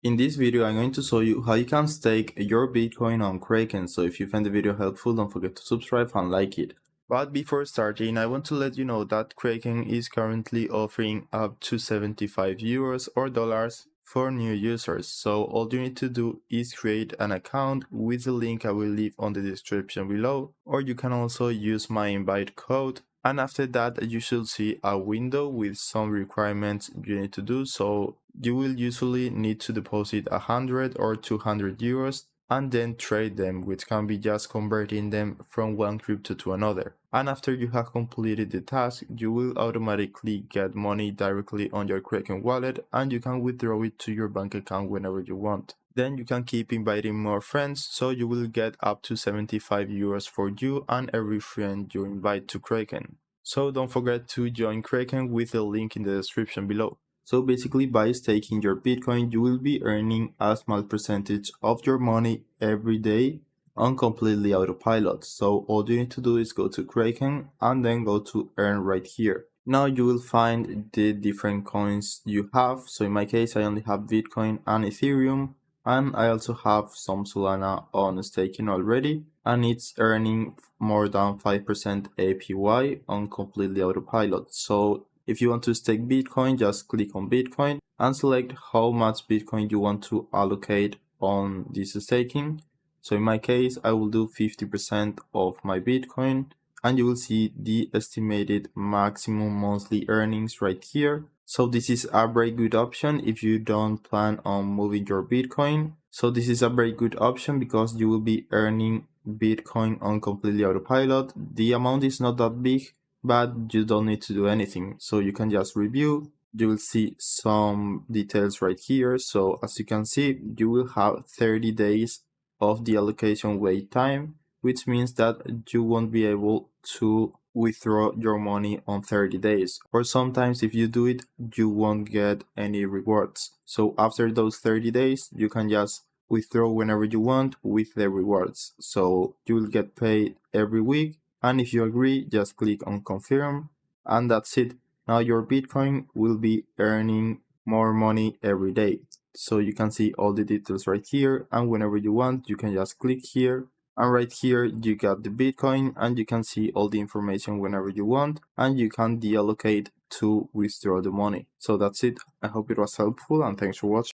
In this video, I'm going to show you how you can stake your Bitcoin on Kraken. So if you find the video helpful, don't forget to subscribe and like it. But before starting, I want to let you know that Kraken is currently offering up to 75 euros or dollars for new users. So all you need to do is create an account with the link I will leave on the description below, or you can also use my invite code. And after that, you should see a window with some requirements you need to do. So you will usually need to deposit 100 or 200 euros and then trade them, which can be just converting them from one crypto to another. And after you have completed the task, you will automatically get money directly on your Kraken wallet and you can withdraw it to your bank account whenever you want. Then you can keep inviting more friends, so you will get up to 75 euros for you and every friend you invite to Kraken. So don't forget to join Kraken with the link in the description below. So basically, by staking your Bitcoin, you will be earning a small percentage of your money every day on completely autopilot. So all you need to do is go to Kraken and then go to earn right here. Now you will find the different coins you have. So in my case, I only have Bitcoin and Ethereum, and I also have some Solana on staking already, and it's earning more than 5% APY on completely autopilot. So if you want to stake Bitcoin, just click on Bitcoin and select how much Bitcoin you want to allocate on this staking. So in my case, I will do 50% of my Bitcoin, and you will see the estimated maximum monthly earnings right here. So this is a very good option if you don't plan on moving your Bitcoin. So this is a very good option because you will be earning Bitcoin on completely autopilot. The amount is not that big, but you don't need to do anything. So you can just review. You will see some details right here. So as you can see, you will have 30 days of the allocation wait time, which means that you won't be able to withdraw your money on 30 days. Or sometimes if you do it, you won't get any rewards. So after those 30 days, you can just withdraw whenever you want with the rewards. So you will get paid every week. And if you agree, just click on confirm, and that's it. Now your Bitcoin will be earning more money every day. So you can see all the details right here, and whenever you want, you can just click here, and right here you got the Bitcoin, and you can see all the information whenever you want, and you can deallocate to withdraw the money. So that's it. I hope it was helpful, and thanks for watching.